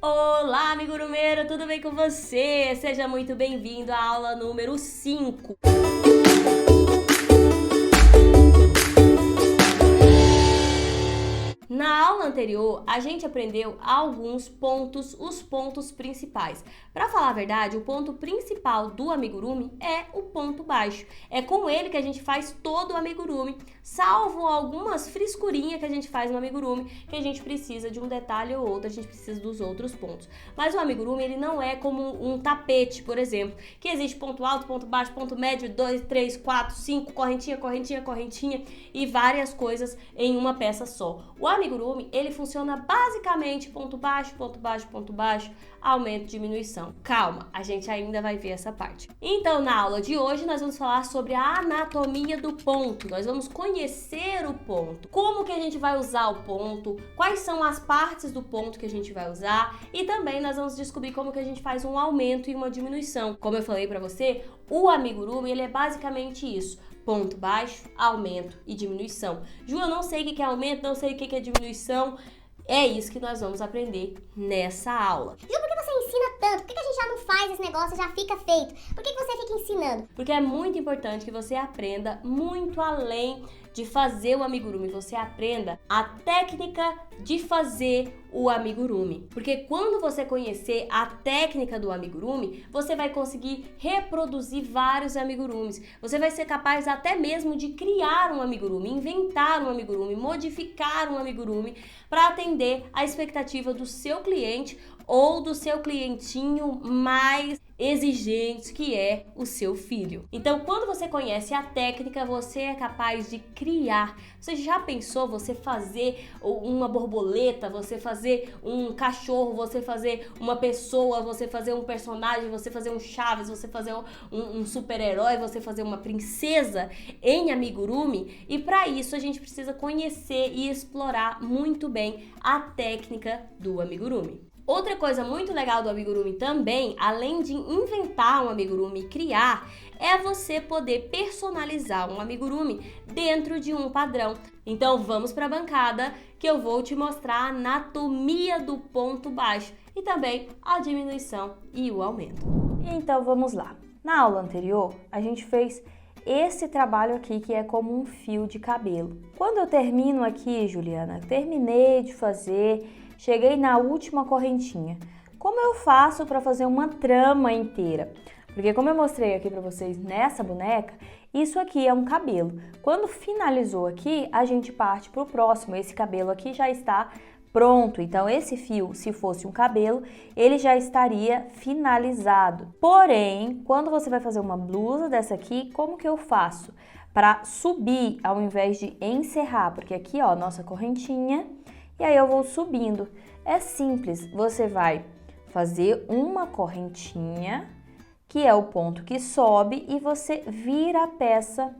Olá, amigo gurumeiro, tudo bem com você? Seja muito bem-vindo à aula número 5. Na aula anterior, a gente aprendeu alguns pontos, os pontos principais. Para falar a verdade, o ponto principal do amigurumi é o ponto baixo. É com ele que a gente faz todo o amigurumi, salvo algumas frescurinhas que a gente faz no amigurumi, que a gente precisa de um detalhe ou outro, a gente precisa dos outros pontos. Mas o amigurumi, ele não é como um tapete, por exemplo, que existe ponto alto, ponto baixo, ponto médio, 2, 3, 4, 5, correntinha, correntinha, correntinha e várias coisas em uma peça só. O amigurumi, ele funciona basicamente ponto baixo, ponto baixo, ponto baixo, aumento, diminuição. Calma, a gente ainda vai ver essa parte. Então, na aula de hoje, nós vamos falar sobre a anatomia do ponto. Nós vamos conhecer o ponto, como que a gente vai usar o ponto, quais são as partes do ponto que a gente vai usar e também nós vamos descobrir como que a gente faz um aumento e uma diminuição. Como eu falei pra você, o amigurumi, ele é basicamente isso. Ponto baixo, aumento e diminuição. Ju, eu não sei o que é aumento, não sei o que é diminuição. É isso que nós vamos aprender nessa aula. Ju, por que você ensina tanto? Por que a gente já não faz esse negócio e já fica feito? Por que você fica ensinando? Porque é muito importante que você aprenda muito além de fazer o amigurumi. Você aprenda a técnica de fazer o amigurumi. Porque quando você conhecer a técnica do amigurumi, você vai conseguir reproduzir vários amigurumis. Você vai ser capaz até mesmo de criar um amigurumi, inventar um amigurumi, modificar um amigurumi para atender a expectativa do seu cliente ou do seu clientinho mais exigente, que é o seu filho. Então, quando você conhece a técnica, você é capaz de criar. Você já pensou você fazer uma borboleta, você fazer um cachorro, você fazer uma pessoa, você fazer um personagem, você fazer um Chaves, você fazer um super-herói, você fazer uma princesa em amigurumi? E para isso a gente precisa conhecer e explorar muito bem a técnica do amigurumi. Outra coisa muito legal do amigurumi também, além de inventar um amigurumi e criar, é você poder personalizar um amigurumi dentro de um padrão. Então vamos para a bancada que eu vou te mostrar a anatomia do ponto baixo e também a diminuição e o aumento. Então vamos lá. Na aula anterior, a gente fez esse trabalho aqui que é como um fio de cabelo. Quando eu termino aqui, Juliana, terminei de fazer, cheguei na última correntinha. Como eu faço para fazer uma trama inteira? Porque como eu mostrei aqui para vocês nessa boneca, isso aqui é um cabelo. Quando finalizou aqui, a gente parte para o próximo. Esse cabelo aqui já está pronto. Então esse fio, se fosse um cabelo, ele já estaria finalizado. Porém, quando você vai fazer uma blusa dessa aqui, como que eu faço? Para subir ao invés de encerrar, porque aqui ó, nossa correntinha, e aí eu vou subindo. É simples, você vai fazer uma correntinha, que é o ponto que sobe, e você vira a peça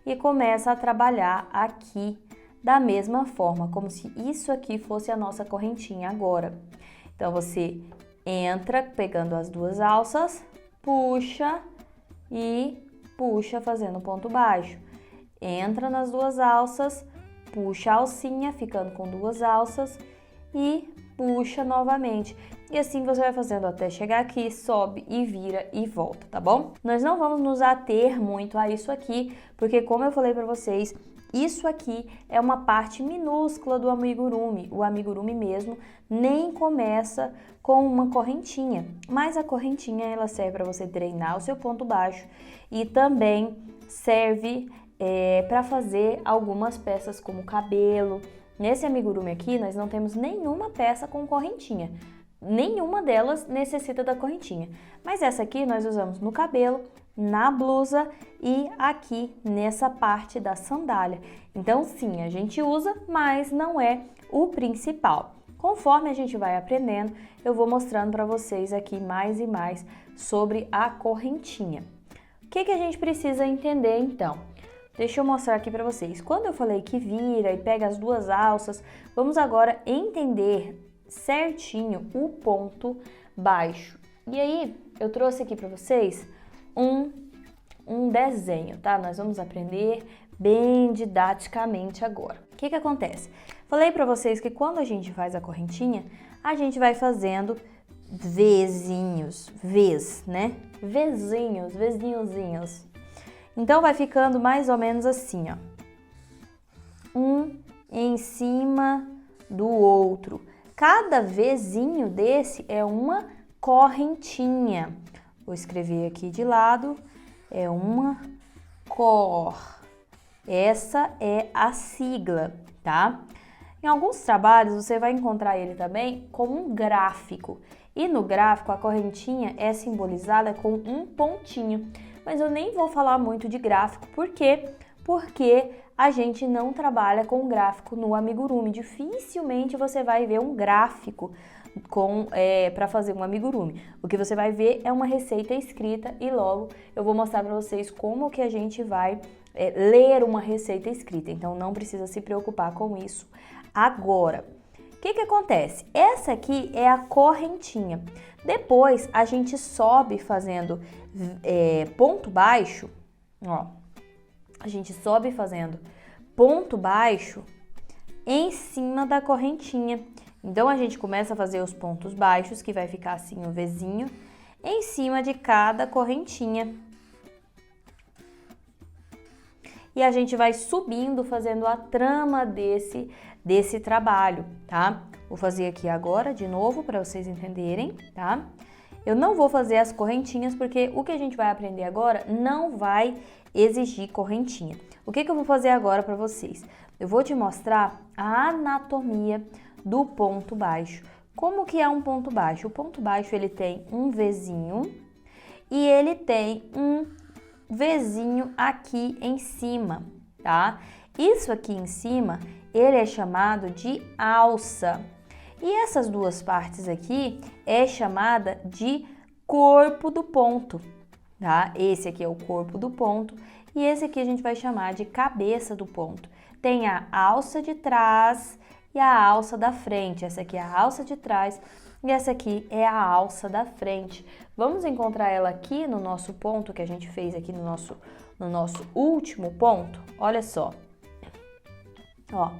e começa a trabalhar aqui da mesma forma, como se isso aqui fosse a nossa correntinha agora. Então você entra pegando as duas alças, puxa e puxa fazendo ponto baixo. Entra nas duas alças, puxa a alcinha, ficando com duas alças e puxa novamente. E assim você vai fazendo até chegar aqui, sobe e vira e volta, tá bom? Nós não vamos nos ater muito a isso aqui, porque como eu falei pra vocês, isso aqui é uma parte minúscula do amigurumi. O amigurumi mesmo nem começa com uma correntinha, mas a correntinha ela serve para você treinar o seu ponto baixo e também serve para fazer algumas peças como cabelo. Nesse amigurumi aqui nós não temos nenhuma peça com correntinha, nenhuma delas necessita da correntinha, mas essa aqui nós usamos no cabelo, na blusa e aqui nessa parte da sandália. Então sim, a gente usa, mas não é o principal. Conforme a gente vai aprendendo, eu vou mostrando para vocês aqui mais e mais sobre a correntinha. O que a gente precisa entender então? Deixa eu mostrar aqui para vocês. Quando eu falei que vira e pega as duas alças, vamos agora entender certinho o ponto baixo. E aí, eu trouxe aqui para vocês um desenho, tá? Nós vamos aprender bem didaticamente agora. O que acontece? Falei para vocês que quando a gente faz a correntinha, a gente vai fazendo Vzinhos, né? Vezinhozinhos. Então, vai ficando mais ou menos assim, ó. Um em cima do outro. Cada vezinho desse é uma correntinha. Vou escrever aqui de lado, é uma cor. Essa é a sigla, tá? Em alguns trabalhos você vai encontrar ele também como um gráfico. E no gráfico a correntinha é simbolizada com um pontinho. Mas eu nem vou falar muito de gráfico, por quê? Porque a gente não trabalha com gráfico no amigurumi. Dificilmente você vai ver um gráfico para fazer um amigurumi. O que você vai ver é uma receita escrita e logo eu vou mostrar para vocês como que a gente vai ler uma receita escrita. Então não precisa se preocupar com isso agora. O que acontece? Essa aqui é a correntinha. Depois a gente sobe fazendo ponto baixo, ó. A gente sobe fazendo ponto baixo em cima da correntinha. Então, a gente começa a fazer os pontos baixos, que vai ficar assim o Vzinho, em cima de cada correntinha. E a gente vai subindo, fazendo a trama desse trabalho, tá? Vou fazer aqui agora, de novo, para vocês entenderem, tá? Eu não vou fazer as correntinhas, porque o que a gente vai aprender agora não vai exigir correntinha. O que eu vou fazer agora para vocês? Eu vou te mostrar a anatomia do ponto baixo. Como que é um ponto baixo? O ponto baixo, ele tem um Vzinho e ele tem um Vzinho aqui em cima, tá? Isso aqui em cima, ele é chamado de alça. E essas duas partes aqui é chamada de corpo do ponto, tá? Esse aqui é o corpo do ponto e esse aqui a gente vai chamar de cabeça do ponto. Tem a alça de trás e a alça da frente. Essa aqui é a alça de trás e essa aqui é a alça da frente. Vamos encontrar ela aqui no nosso ponto que a gente fez aqui no nosso último ponto. Olha só. Ó,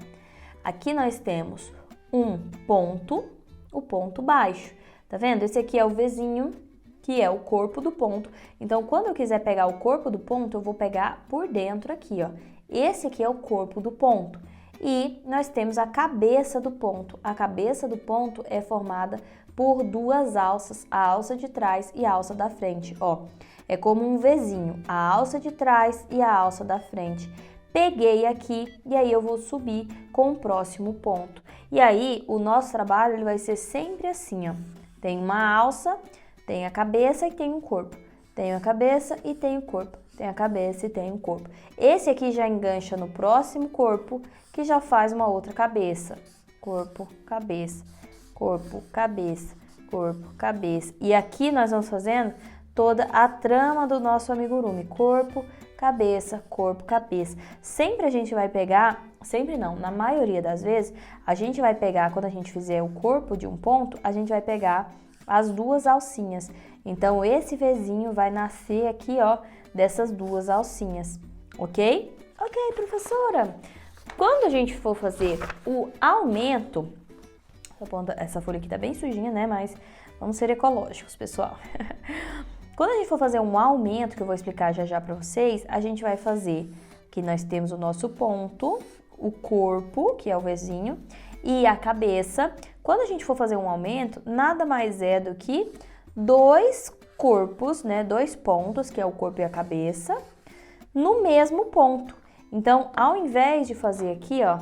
aqui nós temos um ponto, o ponto baixo. Tá vendo? Esse aqui é o Vzinho, que é o corpo do ponto. Então, quando eu quiser pegar o corpo do ponto, eu vou pegar por dentro aqui, ó. Esse aqui é o corpo do ponto. E nós temos a cabeça do ponto. A cabeça do ponto é formada por duas alças, a alça de trás e a alça da frente, ó. É como um Vzinho, a alça de trás e a alça da frente. Peguei aqui e aí eu vou subir com o próximo ponto. E aí, o nosso trabalho ele vai ser sempre assim, ó. Tem uma alça, tem a cabeça e tem um corpo. Tem a cabeça e tem o corpo. Tem a cabeça e tem o corpo. Esse aqui já engancha no próximo corpo, que já faz uma outra cabeça. Corpo, cabeça, corpo, cabeça, corpo, cabeça. E aqui nós vamos fazendo toda a trama do nosso amigurumi. Corpo, cabeça, corpo, cabeça. Sempre a gente vai pegar, sempre não, na maioria das vezes, a gente vai pegar, quando a gente fizer o corpo de um ponto, a gente vai pegar as duas alcinhas. Então, esse Vzinho vai nascer aqui, ó, dessas duas alcinhas, ok? Ok, professora. Quando a gente for fazer o aumento, essa folha aqui tá bem sujinha, né? Mas vamos ser ecológicos, pessoal. Quando a gente for fazer um aumento, que eu vou explicar já já pra vocês, a gente vai fazer que nós temos o nosso ponto, o corpo, que é o Vzinho, e a cabeça. Quando a gente for fazer um aumento, nada mais é do que dois corpos, né? Dois pontos, que é o corpo e a cabeça, no mesmo ponto. Então, ao invés de fazer aqui, ó,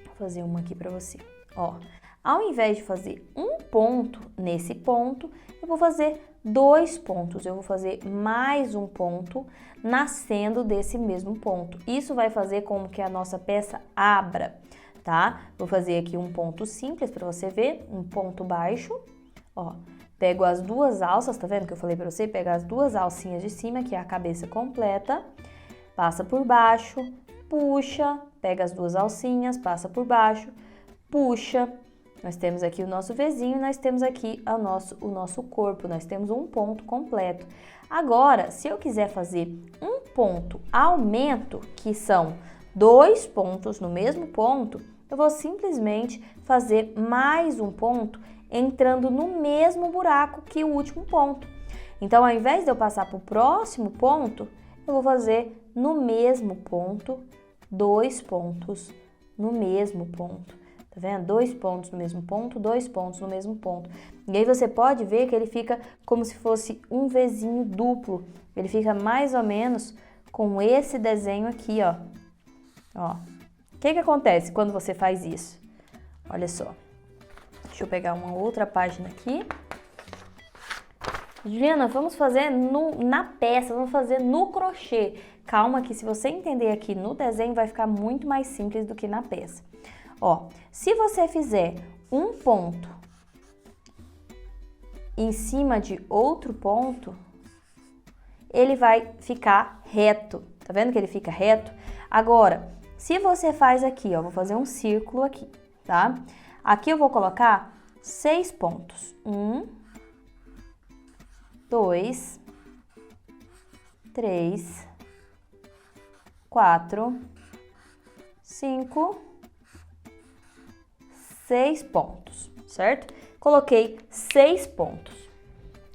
vou fazer uma aqui pra você, ó. Ao invés de fazer um ponto nesse ponto, eu vou fazer dois pontos. Eu vou fazer mais um ponto nascendo desse mesmo ponto. Isso vai fazer com que a nossa peça abra, tá? Vou fazer aqui um ponto simples para você ver, um ponto baixo, ó. Pego as duas alças, tá vendo que eu falei para você? Pega as duas alcinhas de cima, que é a cabeça completa, passa por baixo, puxa, pega as duas alcinhas, passa por baixo, puxa. Nós temos aqui o nosso Vzinho, nós temos aqui o nosso corpo, nós temos um ponto completo. Agora, se eu quiser fazer um ponto aumento, que são dois pontos no mesmo ponto, eu vou simplesmente fazer mais um ponto entrando no mesmo buraco que o último ponto. Então, ao invés de eu passar para o próximo ponto, eu vou fazer no mesmo ponto, 2 pontos no mesmo ponto. Tá vendo? 2 pontos no mesmo ponto, 2 pontos no mesmo ponto. E aí você pode ver que ele fica como se fosse um Vzinho duplo. Ele fica mais ou menos com esse desenho aqui, ó. Ó. O que acontece quando você faz isso? Olha só. Deixa eu pegar uma outra página aqui. Juliana, vamos fazer na peça, vamos fazer no crochê. Calma que se você entender aqui no desenho vai ficar muito mais simples do que na peça. Ó, se você fizer um ponto em cima de outro ponto, ele vai ficar reto. Tá vendo que ele fica reto? Agora, se você faz aqui, ó, vou fazer um círculo aqui, tá? Aqui eu vou colocar 6 pontos. 1, 2, 3, 4, 5, 6 pontos, certo? Coloquei 6 pontos.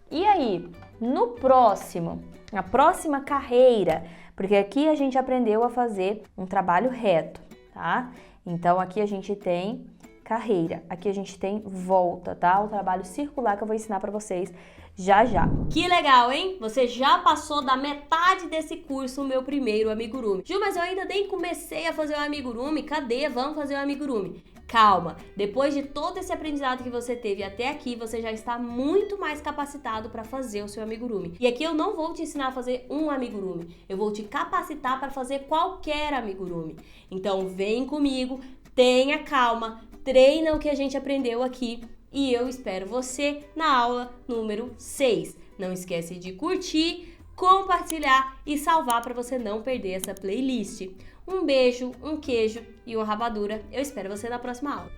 E aí, na próxima carreira, porque aqui a gente aprendeu a fazer um trabalho reto, tá? Então, aqui a gente tem carreira, aqui a gente tem volta, tá? O trabalho circular que eu vou ensinar pra vocês já. Que legal, hein? Você já passou da metade desse curso, o meu primeiro amigurumi. Ju, mas eu ainda nem comecei a fazer o amigurumi. Cadê? Vamos fazer o amigurumi. Calma, depois de todo esse aprendizado que você teve até aqui, você já está muito mais capacitado para fazer o seu amigurumi. E aqui eu não vou te ensinar a fazer um amigurumi, eu vou te capacitar para fazer qualquer amigurumi. Então vem comigo, tenha calma, treina o que a gente aprendeu aqui e eu espero você na aula número 6. Não esquece de curtir, compartilhar e salvar para você não perder essa playlist. Um beijo, um queijo e uma rapadura. Eu espero você na próxima aula.